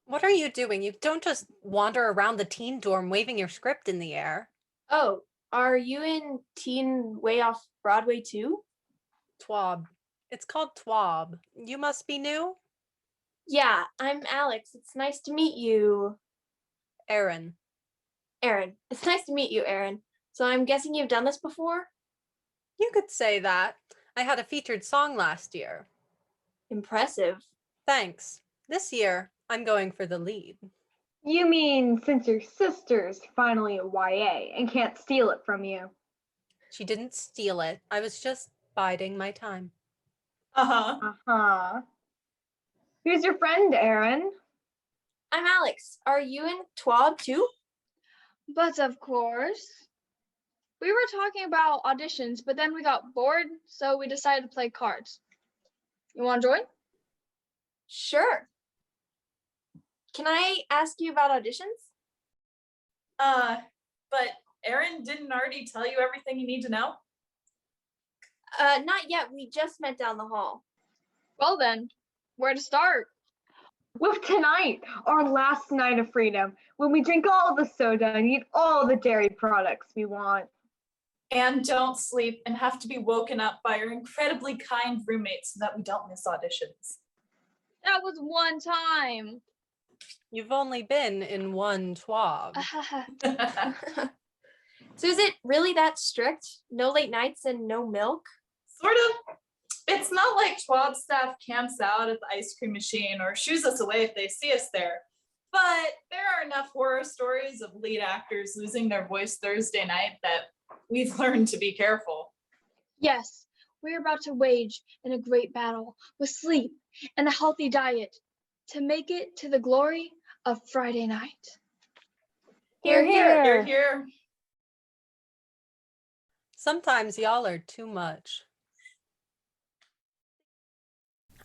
What are you doing? You don't just wander around the teen dorm waving your script in the air. Oh, are you in Teen Way Off Broadway too? TWOB. It's called TWOB. You must be new? Yeah, I'm Alex. It's nice to meet you. Erin. Aaron. It's nice to meet you, Aaron. So I'm guessing you've done this before? You could say that. I had a featured song last year. Impressive. Thanks. This year, I'm going for the lead. You mean since your sister's finally a YA and can't steal it from you? She didn't steal it. I was just biding my time. Uh-huh. Uh-huh. Who's your friend, Aaron? I'm Alex. Are you in TWOB too? But of course. We were talking about auditions, but then we got bored, so we decided to play cards. You want to join? Sure. Can I ask you about auditions? But Erin didn't already tell you everything you need to know? Not yet. We just met down the hall. Well then, where to start? With tonight, our last night of freedom, when we drink all the soda and eat all the dairy products we want. And don't sleep and have to be woken up by your incredibly kind roommates so that we don't miss auditions. That was one time. You've only been in one TWOB. So is it really that strict? No late nights and no milk? Sort of. It's not like TWOB staff camps out at the ice cream machine or shoos us away if they see us there. But there are enough horror stories of lead actors losing their voice Thursday night that we've learned to be careful. Yes, we're about to wage in a great battle with sleep and a healthy diet to make it to the glory of Friday night. Hear, hear. Hear, hear. Sometimes y'all are too much.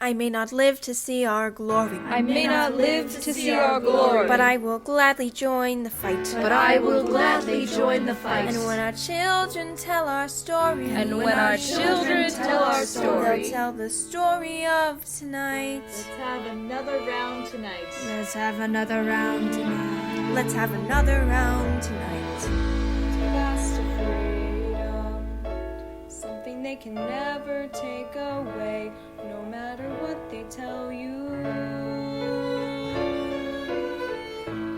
I may not live to see our glory. I may not live to see our glory. But I will gladly join the fight. But I will gladly join the fight. And when our children tell our story. And when our children tell our story. They'll tell the story of tonight. Let's have another round tonight. Let's have another round tonight. Let's have another round tonight. Fast freedom, something they can never take away, no matter what they tell you.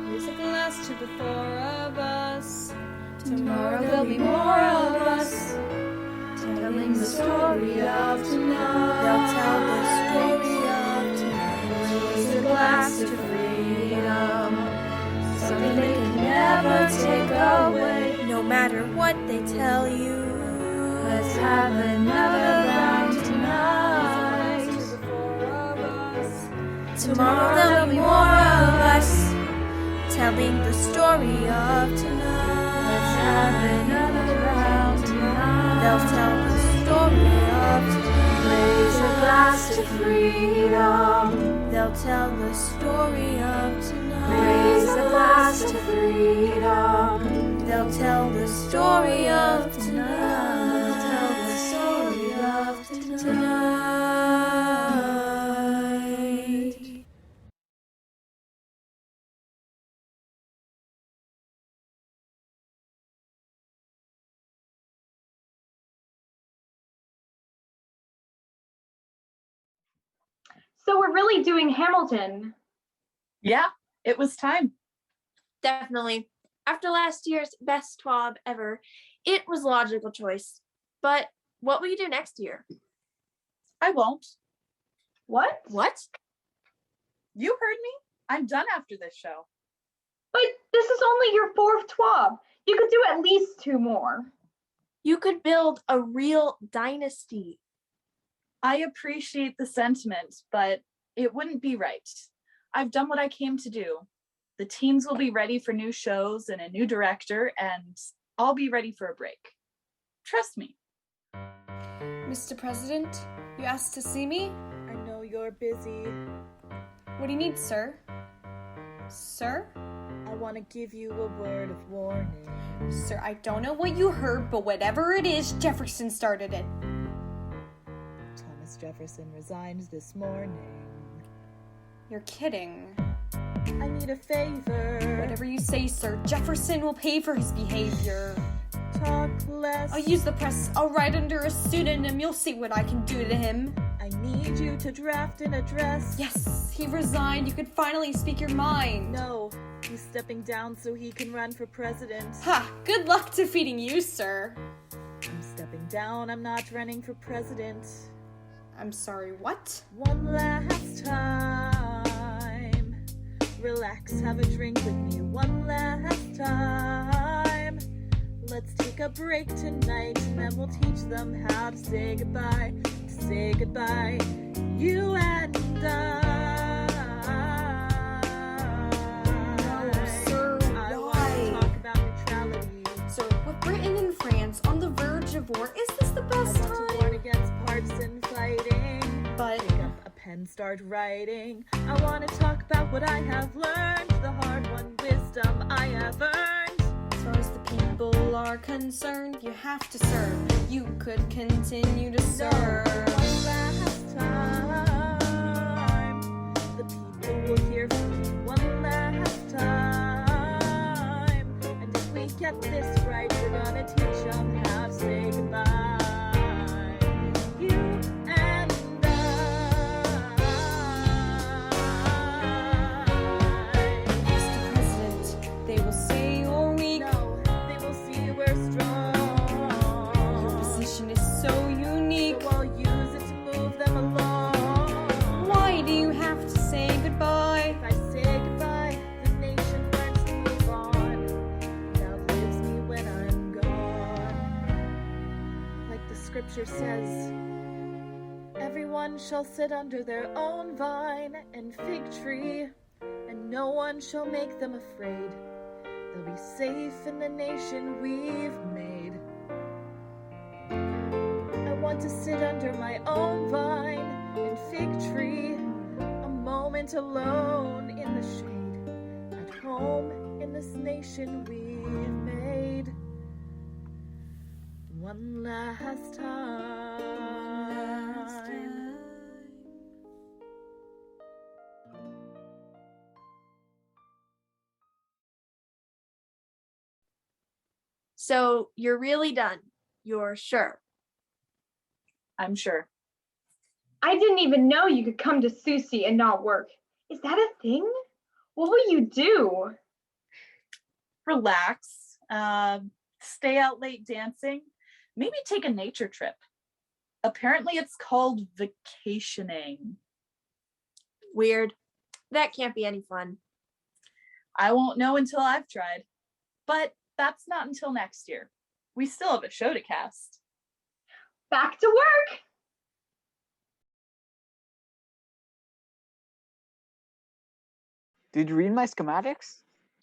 Raise a glass to the four of us. Tomorrow there'll be more of us, telling the story of tonight. They'll tell the story of tonight. Raise a glass to freedom, something they can never take away, No matter what they tell you. let's have another round tonight. Tomorrow there'll be more of us, telling the story of tonight. Let's have another round tonight. They'll tell the story of tonight. Raise a glass to freedom. They'll tell the story of tonight. Raise a glass to freedom. They'll tell the story of tonight. Tell the story of tonight. So we're really doing Hamilton. Yeah, it was time. Definitely. After last year's best TWOB ever, it was a logical choice. But what will you do next year? I won't. What? What? You heard me. I'm done after this show. But this is only your fourth TWOB. You could do at least two more. You could build a real dynasty. I appreciate the sentiment, but it wouldn't be right. I've done what I came to do. The teams will be ready for new shows and a new director, and I'll be ready for a break. Trust me. Mr. President, you asked to see me? I know you're busy. What do you need, sir? Sir? I want to give you a word of warning. Sir, I don't know what you heard, but whatever it is, Jefferson started it. Thomas Jefferson resigned this morning. You're kidding. I need a favor. Whatever you say, sir. Jefferson will pay for his behavior. Talk less. I'll use the press. I'll write under a pseudonym. You'll see what I can do to him. I need you to draft an address. Yes, he resigned. You could finally speak your mind. No, he's stepping down so he can run for president. Ha! Good luck defeating you, sir. I'm stepping down. I'm not running for president. I'm sorry, what? One last time. Relax, have a drink with me. One last time. Let's take a break tonight, and then we'll teach them how to say goodbye. To say goodbye, you and I. No, sir, I want why? to talk about neutrality. Sir, with Britain and France on the verge of war, is this the I best want to time? warn against partisan fighting. But Pick up a pen, start writing. I want to talk about what I have learned, the hard-won wisdom I have earned. as far as the people are concerned, you have to serve. You could continue to serve. One last time. The people will hear from me one last time. And if we get this right, we're gonna teach them how to say goodbye. You and Mr. President, they will say you're weak. No, they will see we're strong. Your position is so unique. So I'll use it to move them along. Why do you have to say goodbye? If I say goodbye, the nation learns to move on. It outlives me when I'm gone. Like the scripture says, everyone shall sit under their own vine and fig tree, and no one shall make them afraid. They'll be safe in the nation we've made. I want to sit under my own vine and fig tree, a moment alone in the shade, at home in this nation we've made. One last time. So you're really done. You're sure. I'm sure. I didn't even know you could come to Susie and not work. Is that a thing? What will you do? Relax. Stay out late dancing. Maybe take a nature trip. Apparently it's called vacationing. Weird. That can't be any fun. I won't know until I've tried. But that's not until next year. We still have a show to cast. Back to work! Did you read my schematics?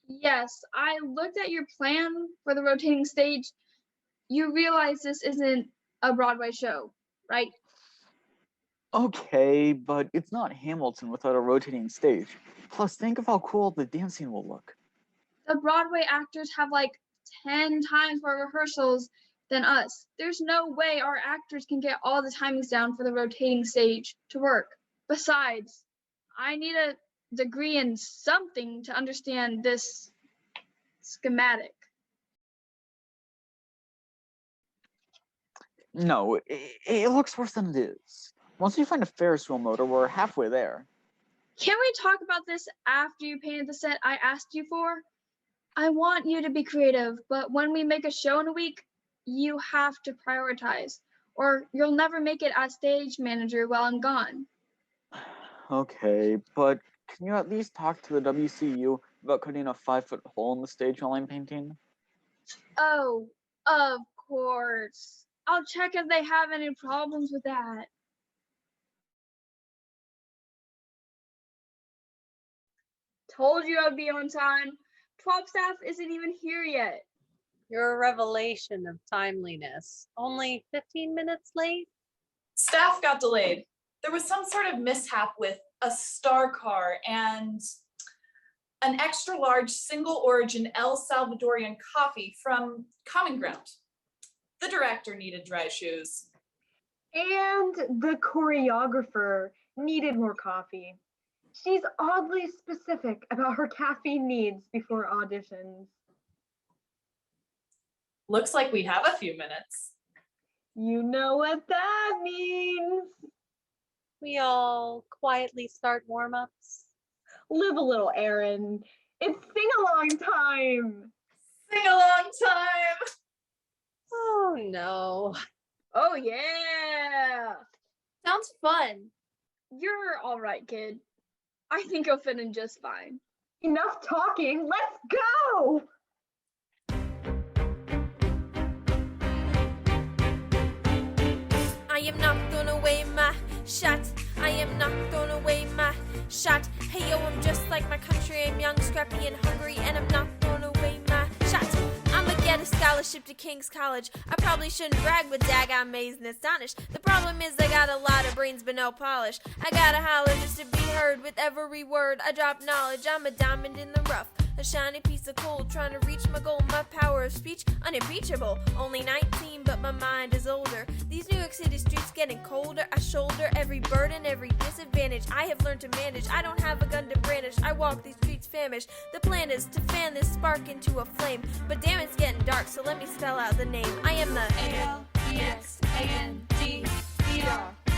Yes, I looked at your plan for the rotating stage. You realize this isn't a Broadway show, right? Okay, but it's not Hamilton without a rotating stage. Plus, think of how cool the dancing will look. The Broadway actors have like 10 times more rehearsals than us. There's no way our actors can get all the timings down for the rotating stage to work. Besides, I need a degree in something to understand this schematic. No, it looks worse than it is. Once we find a Ferris wheel motor, we're halfway there. Can we talk about this after you painted the set I asked you for? I want you to be creative, but when we make a show in a week, you have to prioritize, or you'll never make it as stage manager while I'm gone. Okay, but can you at least talk to the WCU about cutting a 5-foot hole in the stage while I'm painting? Oh, of course. I'll check if they have any problems with that. Told you I'd be on time. TWOB staff isn't even here yet. You're a revelation of timeliness. Only 15 minutes late? Staff got delayed. There was some sort of mishap with a star car and an extra large single origin El Salvadorian coffee from Common Ground. The director needed dry shoes. And the choreographer needed more coffee. She's oddly specific about her caffeine needs before auditions. Looks like we have a few minutes. You know what that means. We all quietly start warm-ups. Live a little, Erin. It's sing-along time. Sing along time. Oh no. Oh, yeah. Sounds fun. You're all right, kid. I think you'll fit in just fine. Enough talking. Let's go. I am not throwing away my shot. I am not throwing away my shot. Hey yo, I'm just like my country. I'm young, scrappy, and hungry, and I'm not throwing away my shot. I'ma get a scholarship to King's College. I probably shouldn't brag, but dag, I'm amazed and astonished. The problem is I got a lot of brains, but no polish. I gotta holler just to be heard with every word. I drop knowledge. I'm a diamond in the rough. A shiny piece of coal, trying to reach my goal. My power of speech, unimpeachable. Only 19, but my mind is older. These New York City streets getting colder. I shoulder every burden, every disadvantage. I have learned to manage. I don't have a gun to brandish. I walk these streets famished. The plan is to fan this spark into a flame. But damn, it's getting dark, so let me spell out the name. I am the ALEXAND.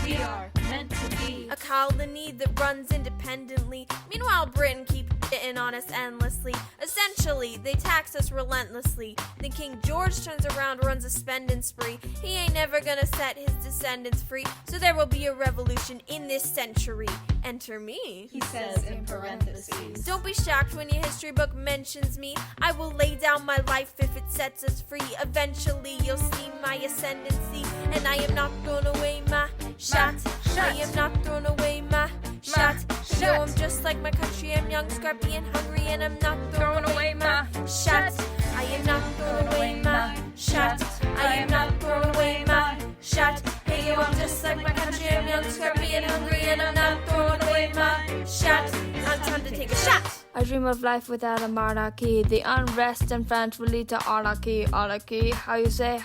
We are meant to be a colony that runs independently. Meanwhile, Britain keep hitting on us endlessly. Essentially, they tax us relentlessly. Then King George turns around, runs a spending spree. He ain't never gonna set his descendants free. So there will be a revolution in this century. Enter me, he says in parentheses. Don't be shocked when your history book mentions me. I will lay down my life if it sets us free. Eventually, you'll see my ascendancy. And I am not throwing away my shot. I am not throwing away my shot. Yo, I'm just like my country. I'm young, scrappy, and hungry, and I'm not throwing away my shot. I am not throwing away my shot. I am not throwing away my shot. Hey yo, I'm just like my country. I'm young, scrappy, and hungry, and I'm not throwing away my shot. Now it's time to take a shot. I dream of life without a monarchy. The unrest in France will lead to anarchy. Anarchy, how you say,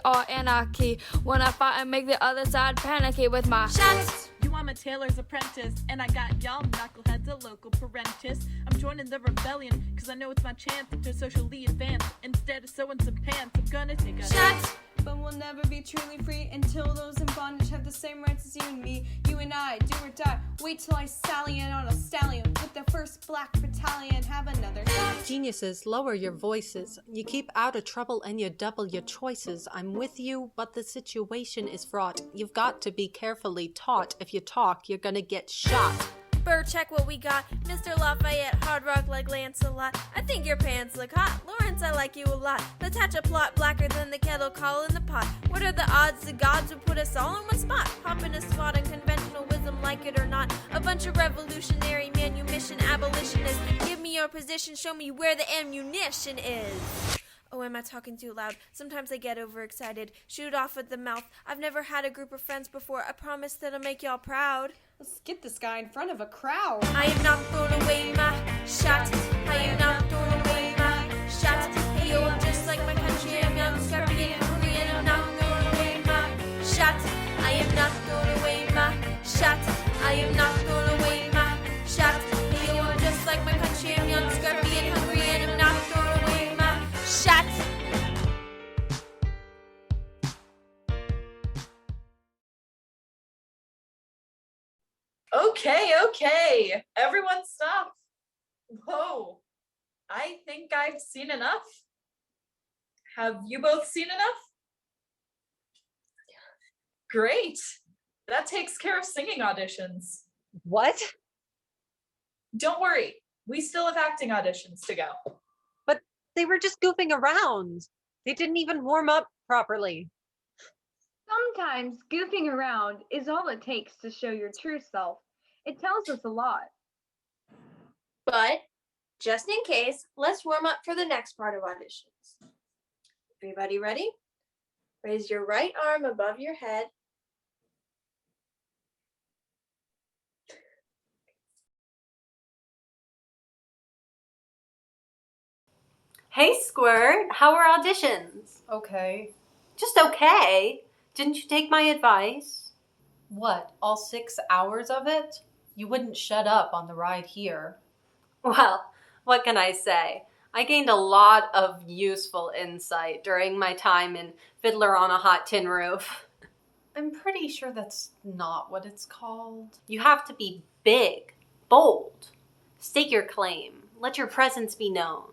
oh, anarchy. When I fight, I make the other side panicky with my shots. You, I'm a tailor's apprentice, and I got y'all knuckleheads a local parentis. I'm joining the rebellion, cause I know it's my chance to socially advance. Instead of sewing some pants, I'm gonna take a shot. But we'll never be truly free until those in bondage have the same rights as you and me. You and I, do or die. Wait till I sally in on a stallion with the first black battalion. Have another shot. Geniuses, lower your voices. You keep out of trouble and you double your choices. I'm with you, but the situation is fraught. You've got to be carefully taught. If you talk, you're gonna get shot. Burr, check what we got. Mr. Lafayette, hard rock like Lancelot. I think your pants look hot. Lawrence, I like you a lot. Let's hatch a plot blacker than the kettle calling the pot. What are the odds the gods would put us all in one spot? Hop in a spot in conventional wisdom, like it or not. A bunch of revolutionary manumission abolitionists. Give me your position, show me where the ammunition is. Oh, am I talking too loud? Sometimes I get overexcited. Shoot off at the mouth. I've never had a group of friends before. I promise that I'll make y'all proud. Let's get this guy in front of a crowd. I am not throwing away my shot. I am not throwing away my shot. Hey yo, I'm just like my country. I'm young, scrappy, and hungry, and I'm not throwing away my shot. I am not throwing away my shot. I am not throwing away my shot. Hey yo, I'm just like my country. I'm young, scrappy, and hungry, and I'm not throwing away my shot. Okay. Everyone stop. Whoa. I think I've seen enough. Have you both seen enough? Great. That takes care of singing auditions. What? Don't worry. We still have acting auditions to go. But they were just goofing around. They didn't even warm up properly. Sometimes goofing around is all it takes to show your true self. It tells us a lot. But just in case, let's warm up for the next part of auditions. Everybody ready? Raise your right arm above your head. Hey, Squirt, how are auditions? Okay. Just okay? Didn't you take my advice? What, all 6 hours of it? You wouldn't shut up on the ride here. Well, what can I say? I gained a lot of useful insight during my time in Fiddler on a Hot Tin Roof. I'm pretty sure that's not what it's called. You have to be big, bold. Stake your claim. Let your presence be known.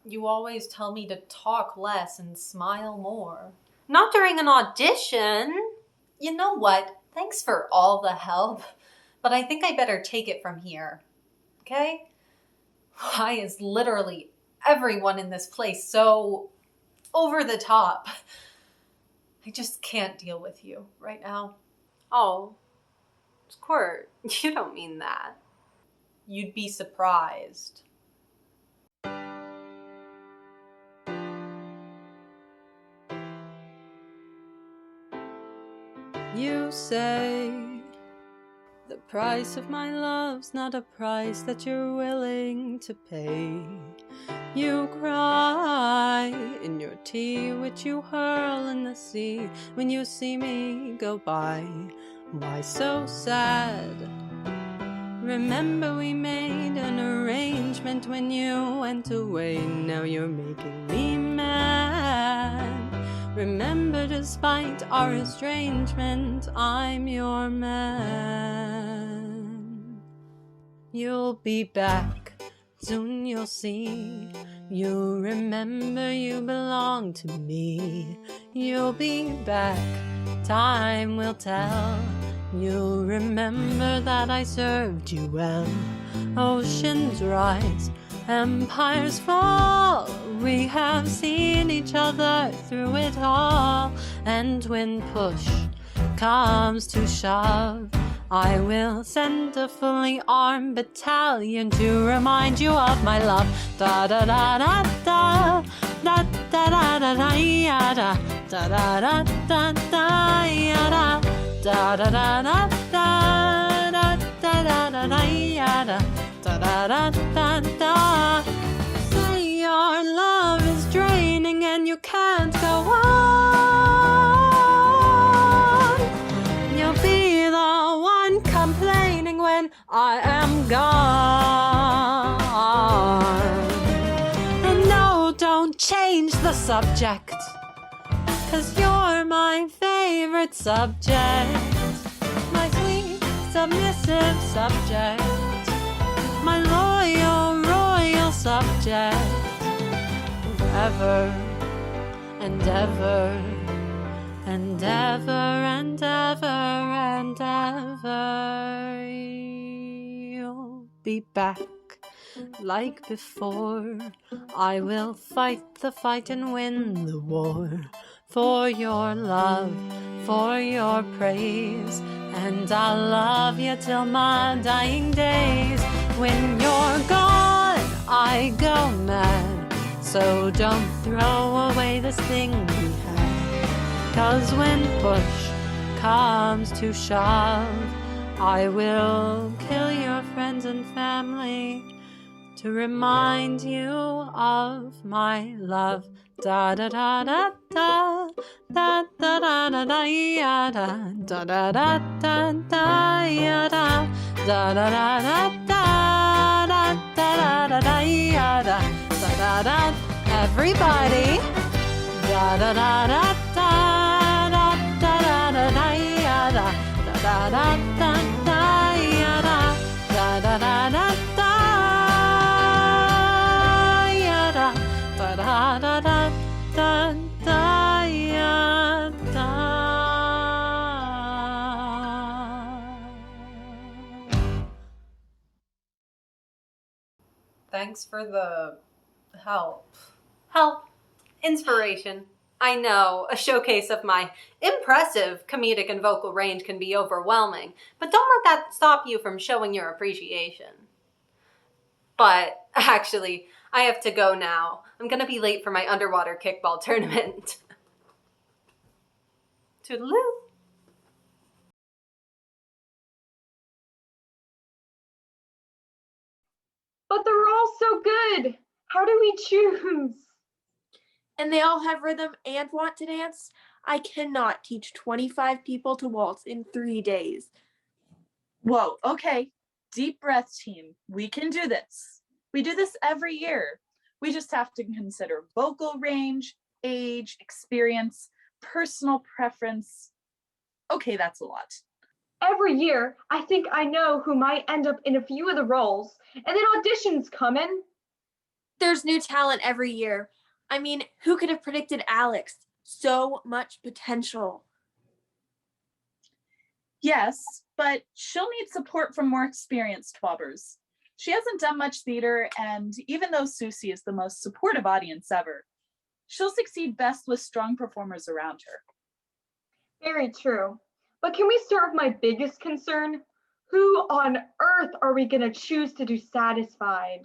You always tell me to talk less and smile more. Not during an audition. You know what? Thanks for all the help, but I think I better take it from here. Okay? Why is literally everyone in this place so over the top? I just can't deal with you right now. Oh, Squirt, you don't mean that. You'd be surprised. You say the price of my love's not a price that you're willing to pay. You cry in your tea, which you hurl in the sea when you see me go by. Why so sad? Remember we made an arrangement when you went away. Now you're making me mad. Remember, despite our estrangement, I'm your man. You'll be back, soon you'll see. You'll remember you belong to me. You'll be back, time will tell. You'll remember that I served you well. Oceans rise, empires fall. We have seen each other through it all. And when push comes to shove, I will send a fully armed battalion to remind you of my love. Da da da da da da da da da da ya da da da da da da ya da da da da da da da da da da ya da da da da da. Say your love is draining and you can't go on. You'll be the one complaining when I am gone. And no, don't change the subject, 'cause you're my favorite subject. My sweet, submissive subject. My loyal, royal subject. Forever and ever and ever and ever and ever. You'll be back like before. I will fight the fight and win the war. For your love, for your praise, and I'll love you till my dying days. When you're gone, I go mad, so don't throw away this thing we had. 'Cause when push comes to shove, I will kill your friends and family to remind you of my love. Da da da da da da da da da da ya da da da da da da ya da da da da da da da da da da ya da da da. Everybody, da da da da da da da da da ya da da da da da ya da da da da da da ya da da da da. Da, da, ya, da. Thanks for the help. Help, inspiration. I know, a showcase of my impressive comedic and vocal range can be overwhelming, but don't let that stop you from showing your appreciation. But actually, I have to go now. I'm gonna be late for my underwater kickball tournament. Toodaloo. But they're all so good. How do we choose? And they all have rhythm and want to dance. I cannot teach 25 people to waltz in 3 days. Whoa, okay. Deep breath, team. We can do this. We do this every year. We just have to consider vocal range, age, experience, personal preference. Okay, that's a lot. Every year, I think I know who might end up in a few of the roles, and then auditions come in. There's new talent every year. I mean, who could have predicted Alex? So much potential. Yes, but she'll need support from more experienced TWOBers. She hasn't done much theater, and even though Susie is the most supportive audience ever, she'll succeed best with strong performers around her. Very true. But can we start with my biggest concern? Who on earth are we going to choose to do Satisfied?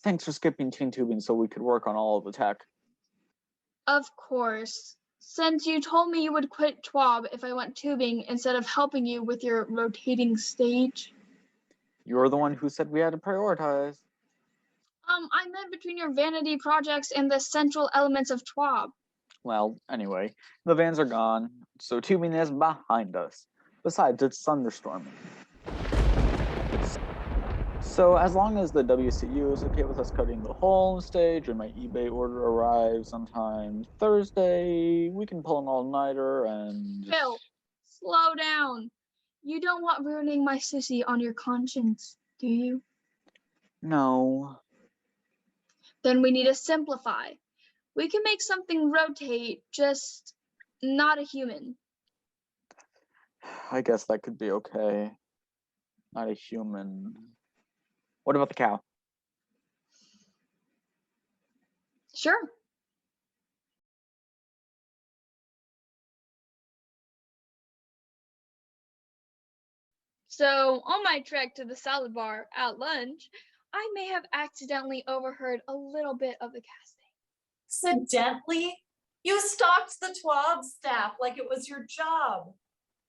Thanks for skipping teen tubing so we could work on all of the tech. Of course. Since you told me you would quit TWOB if I went tubing instead of helping you with your rotating stage. You're the one who said we had to prioritize. I meant between your vanity projects and the central elements of TWOB. Well, anyway, the vans are gone, so tubing is behind us. Besides, it's thunderstorming. So as long as the WCU is okay with us cutting the hole in the stage and my eBay order arrives sometime Thursday, we can pull an all-nighter and... Phil, slow down. You don't want ruining my sissy on your conscience, do you? No. Then we need to simplify. We can make something rotate, just not a human. I guess that could be okay. Not a human. What about the cow? Sure. So on my trek to the salad bar at lunch, I may have accidentally overheard a little bit of the casting. Accidentally? You stalked the TWOB staff like it was your job.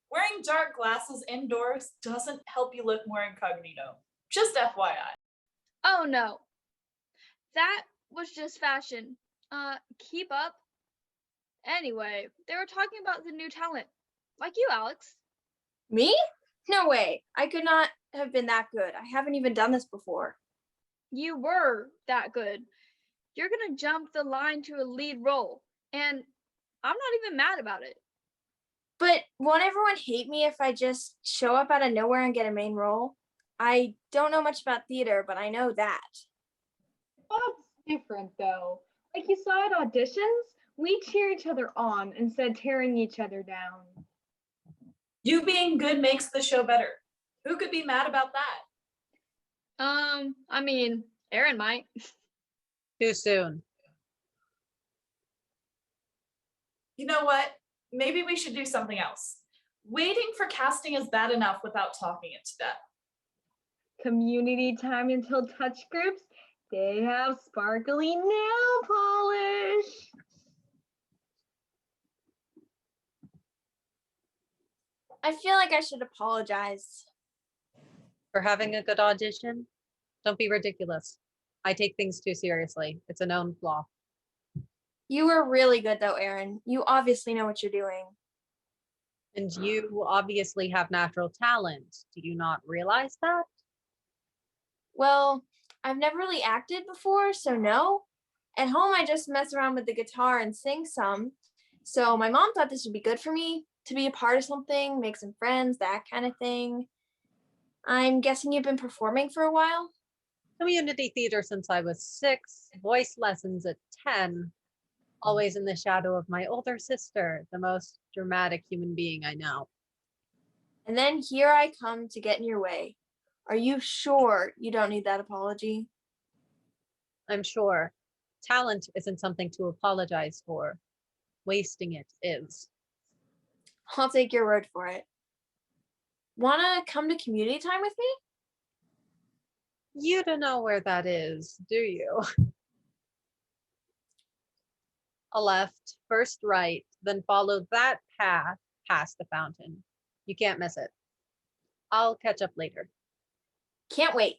Wearing dark glasses indoors doesn't help you look more incognito. Just FYI. Oh no, that was just fashion. Keep up. Anyway, they were talking about the new talent, like you, Alex. Me? No way. I could not have been that good. I haven't even done this before. You were that good. You're gonna jump the line to a lead role, and I'm not even mad about it. But won't everyone hate me if I just show up out of nowhere and get a main role? I don't know much about theater, but I know that. That's different though. Like you saw at auditions, we cheer each other on instead of tearing each other down. You being good makes the show better. Who could be mad about that? I mean, Aaron might. Too soon. You know what? Maybe we should do something else. Waiting for casting is bad enough without talking it to death. Community time until touch groups, they have sparkly nail polish. I feel like I should apologize. For having a good audition? Don't be ridiculous. I take things too seriously. It's a known flaw. You were really good though, Aaron. You obviously know what you're doing. And you obviously have natural talent. Do you not realize that? Well, I've never really acted before, so no. At home, I just mess around with the guitar and sing some. So my mom thought this would be good for me, to be a part of something, make some friends, that kind of thing. I'm guessing you've been performing for a while? Community theater since I was 6, voice lessons at 10, always in the shadow of my older sister, the most dramatic human being I know. And then here I come to get in your way. Are you sure you don't need that apology? I'm sure. Talent isn't something to apologize for. Wasting it is. I'll take your word for it. Wanna come to community time with me? You don't know where that is, do you? A left, first right, then follow that path past the fountain. You can't miss it. I'll catch up later. Can't wait.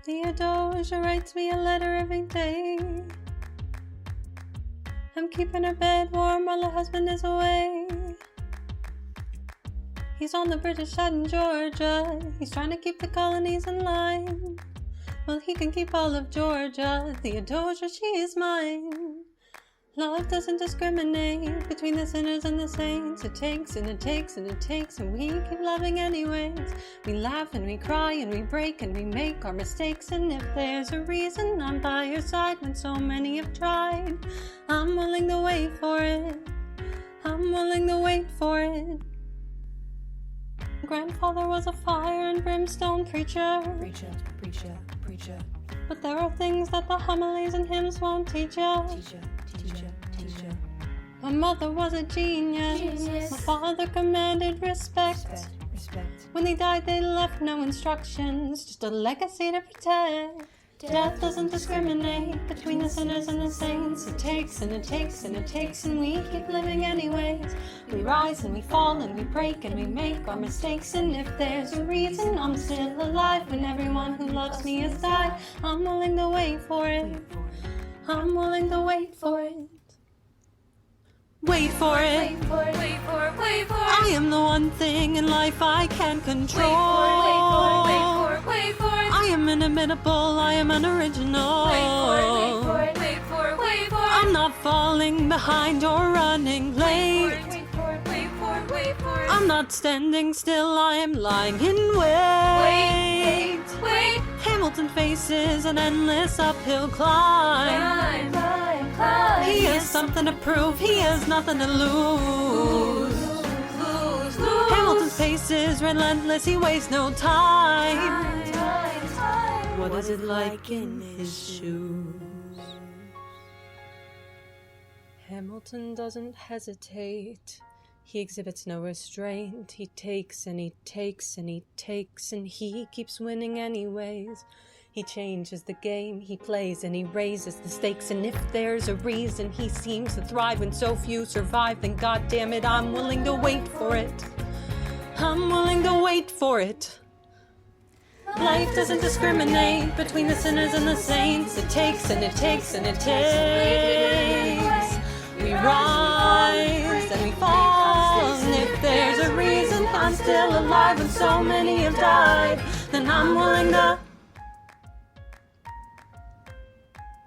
Theodosia writes me a letter every day. I'm keeping her bed warm while her husband is away. He's on the British side in Georgia. He's trying to keep the colonies in line. Well, he can keep all of Georgia. Theodosia, she is mine. Love doesn't discriminate between the sinners and the saints. It takes and it takes and it takes, and we keep loving anyways. We laugh and we cry and we break and we make our mistakes. And if there's a reason, I'm by your side when so many have tried. I'm willing to wait for it. I'm willing to wait for it. Grandfather was a fire and brimstone preacher. Preacher, preacher, preacher. But there are things that the homilies and hymns won't teach you. Teacher, teacher, teacher. My mother was a genius. My father commanded respect. Respect. When they died, they left no instructions, just a legacy to protect. Death doesn't discriminate between the sinners and the saints. It takes and it takes and it takes, and we keep living anyways. We rise and we fall and we break and we make our mistakes. And if there's a reason I'm still alive when everyone who loves me has died, I'm willing to wait for it. I'm willing to wait for it. Wait for it. Wait for it. Wait for it. Wait for it. I am the one thing in life I can't control. Wait for it. Wait for it. Wait for it. I am inimitable, I am unoriginal. Wait for it. Wait for it. Wait for it. Wait for it. I'm not falling behind or running late. Wait for it. Wait for it. Wait for it. I'm not standing still, I am lying in Wait. wait. Wait. Hamilton faces an endless uphill climb. Climb. Climb. He has something to prove, he has nothing to lose. Lose. Hamilton's pace is relentless, he wastes no time. What is it like in his shoes? Hamilton doesn't hesitate. He exhibits no restraint. He takes and he takes and he takes, and he keeps winning anyways. He changes the game he plays and he raises the stakes. And if there's a reason he seems to thrive when so few survive, then goddamn it, I'm willing to wait for it. I'm willing to wait for it. Life doesn't discriminate between the sinners and the saints. It takes and it takes and it takes. We rise and we fall. And if there's a reason I'm still alive and so many have died, then I'm willing to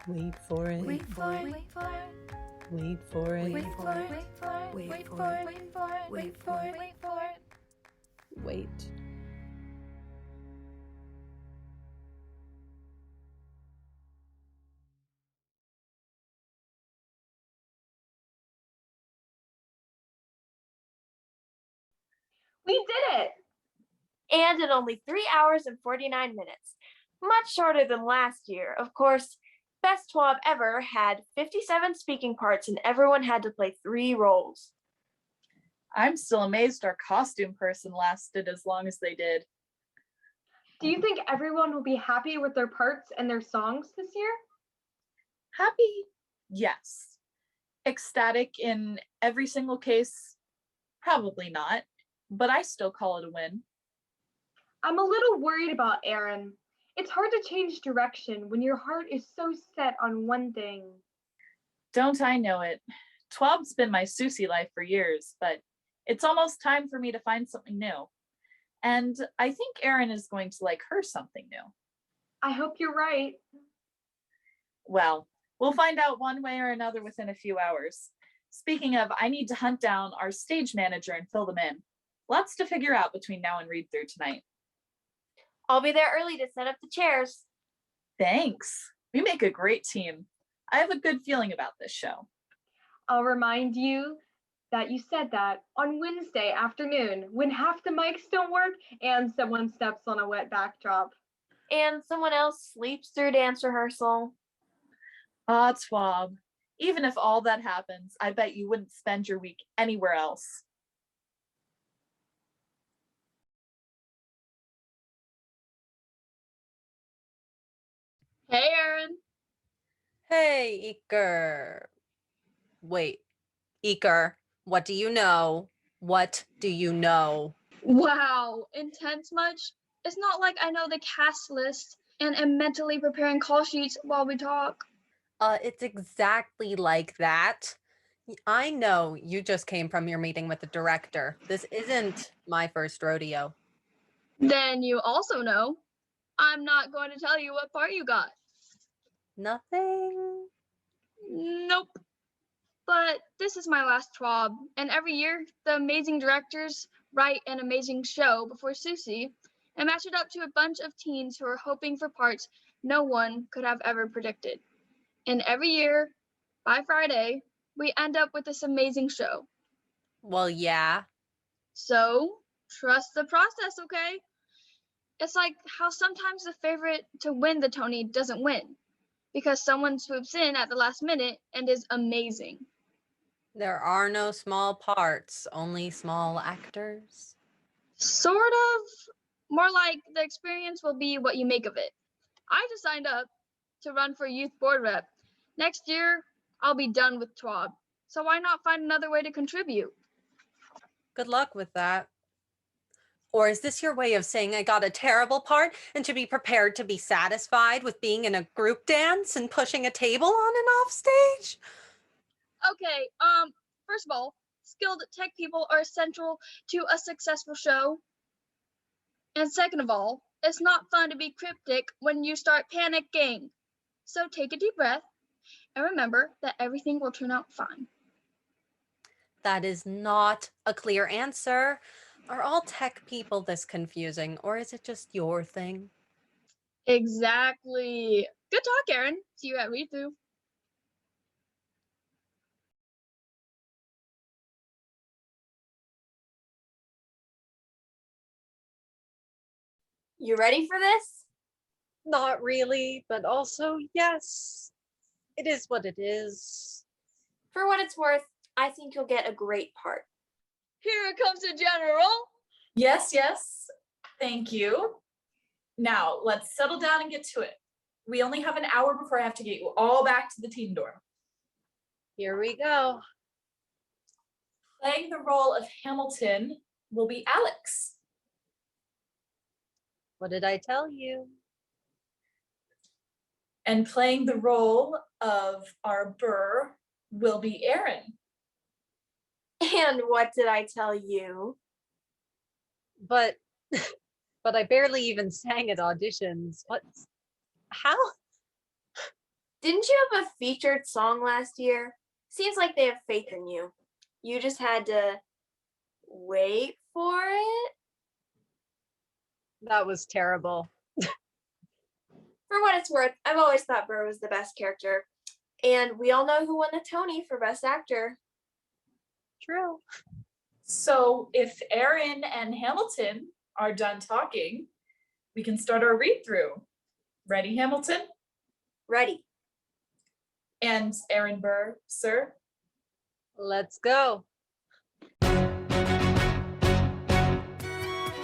wait for it. Wait for it. Wait for it. Wait for it. Wait for it. Wait for it. Wait for it. Wait for it. Wait for it. Wait for it. Wait. We did it! And in only 3 hours and 49 minutes. Much shorter than last year. Of course, Best TWOB ever had 57 speaking parts and everyone had to play 3 roles. I'm still amazed our costume person lasted as long as they did. Do you think everyone will be happy with their parts and their songs this year? Happy? Yes. Ecstatic in every single case? Probably not, but I still call it a win. I'm a little worried about Aaron. It's hard to change direction when your heart is so set on one thing. Don't I know it? TWOB's been my Susie life for years, but it's almost time for me to find something new. And I think Aaron is going to like her something new. I hope you're right. Well, we'll find out one way or another within a few hours. Speaking of, I need to hunt down our stage manager and fill them in. Lots to figure out between now and read through tonight. I'll be there early to set up the chairs. Thanks. We make a great team. I have a good feeling about this show. I'll remind you that you said that on Wednesday afternoon when half the mics don't work and someone steps on a wet backdrop. And someone else sleeps through dance rehearsal. Ah, TWOB. Even if all that happens, I bet you wouldn't spend your week anywhere else. Hey, Aaron. Hey, Eker. Wait, Eker, what do you know? What do you know? Wow, intense much? It's not like I know the cast list and am mentally preparing call sheets while we talk. It's exactly like that. I know you just came from your meeting with the director. This isn't my first rodeo. Then you also know I'm not going to tell you what part you got. Nothing? Nope. But this is my last TWOB, and every year the amazing directors write an amazing show before Susie and match it up to a bunch of teens who are hoping for parts no one could have ever predicted. And every year, by Friday, we end up with this amazing show. Well, yeah. So, trust the process, okay? It's like how sometimes the favorite to win the Tony doesn't win because someone swoops in at the last minute and is amazing. There are no small parts, only small actors. Sort of. More like the experience will be what you make of it. I just signed up to run for youth board rep. Next year, I'll be done with TWOB. So why not find another way to contribute? Good luck with that. Or is this your way of saying I got a terrible part and to be prepared to be satisfied with being in a group dance and pushing a table on and off stage? Okay, first of all, skilled tech people are essential to a successful show. And second of all, it's not fun to be cryptic when you start panicking. So take a deep breath and remember that everything will turn out fine. That is not a clear answer. Are all tech people this confusing, or is it just your thing? Exactly. Good talk, Erin. See you at read-through. You ready for this? Not really, but also yes. It is what it is. For what it's worth, I think you'll get a great part. Here comes the general. Yes, yes. Thank you. Now, let's settle down and get to it. We only have an hour before I have to get you all back to the teen dorm. Here we go. Playing the role of Hamilton will be Alex. What did I tell you? And playing the role of our Burr will be Erin. And what did I tell you? But I barely even sang at auditions. What? How? Didn't you have a featured song last year? Seems like they have faith in you. You just had to wait for it? That was terrible. For what it's worth, I've always thought Burr was the best character. And we all know who won the Tony for Best Actor. True. So if Erin and Hamilton are done talking, we can start our read-through. Ready, Hamilton? Ready. And Erin Burr, sir? Let's go.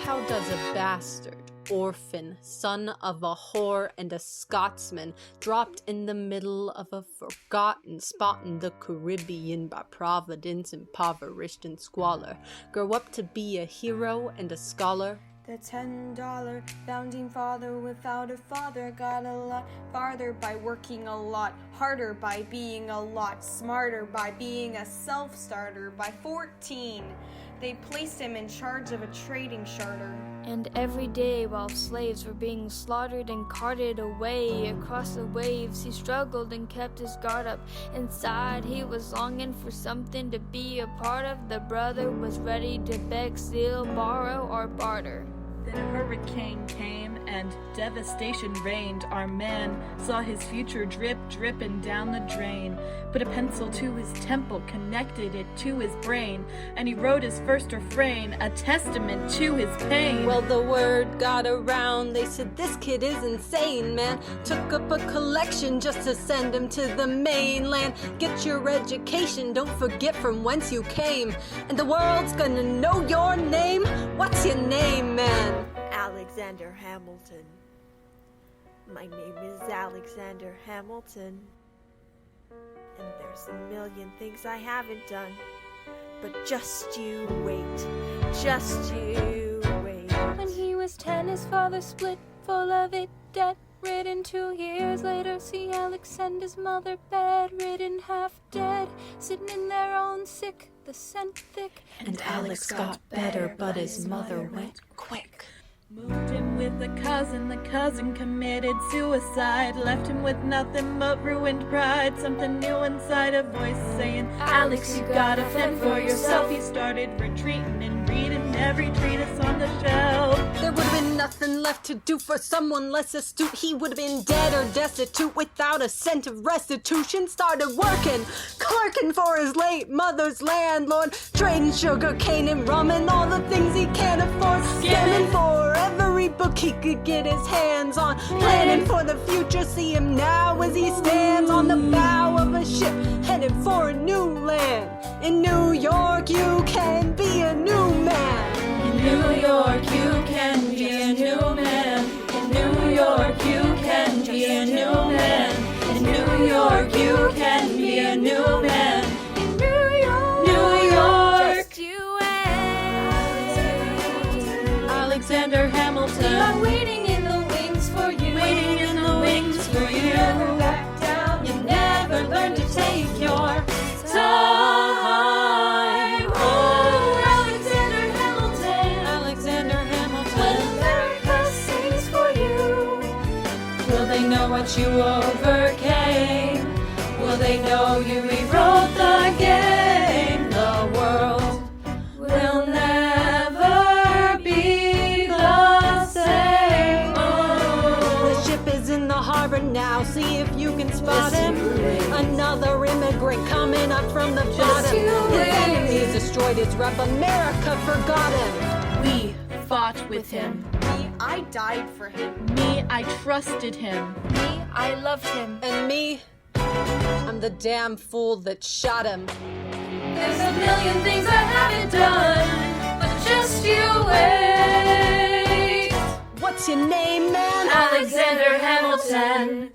How does a bastard, orphan, son of a whore and a Scotsman, dropped in the middle of a forgotten spot in the Caribbean by Providence, impoverished and squalor, grow up to be a hero and a scholar? The $10 founding father without a father got a lot farther by working a lot harder, by being a lot smarter, by being a self-starter. By 14, they placed him in charge of a trading charter. And every day while slaves were being slaughtered and carted away across the waves, he struggled and kept his guard up. Inside he was longing for something to be a part of. The brother was ready to beg, steal, borrow, or barter. Then a hurricane came and devastation reigned. Our man saw his future dripping down the drain. Put a pencil to his temple, connected it to his brain, and he wrote his first refrain, a testament to his pain. Well, the word got around. They said this kid is insane, man. Took up a collection just to send him to the mainland. Get your education, don't forget from whence you came. And the world's gonna know your name. What's your name, man? Alexander Hamilton. My name is Alexander Hamilton. And there's a million things I haven't done. But just you wait. Just you wait. When he was 10, his father split, full of it, debt, bedridden. 2 years later, see Alex and his mother bedridden, half dead, sitting in their own sick, the scent thick. And Alex got better, but his mother went quick. Moved in with the cousin committed suicide. Left him with nothing but ruined pride. Something new inside, a voice saying, Alex, you gotta fend for yourself. He started retreating and reading every treatise on the shelf. There would have been nothing left to do for someone less astute. He would have been dead or destitute without a cent of restitution. Started working, clerking for his late mother's landlord, trading sugar cane and rum and all the things he can't afford. Scamming for every book he could get his hands on, planning for the future. See him now as he stands on the bow of a ship headed for a new land. In New York you can be a new man. In New York you can be a new man. In New York you can be a new man. In New York you can be a new man. In New York, New York. just you and Alexander Hamilton. I'm waiting in the wings for you. Waiting in the wings for you. Never back down. You never learn to take your Time. Oh, Alexander Hamilton. Alexander Hamilton. When America sings for you. Will they know what you overcame? Will they know you rewrote the game? The world will never be the same. The ship is in the harbor now, see if you can spot him. Another immigrant coming up from the bottom. His enemies destroyed his rep, America forgot him. We fought with him. Me, I died for him. Me, I trusted him. Me, I loved him. And me, I'm the damn fool that shot him. There's a million things I haven't done, but just you wait. What's your name, man? Alexander Hamilton.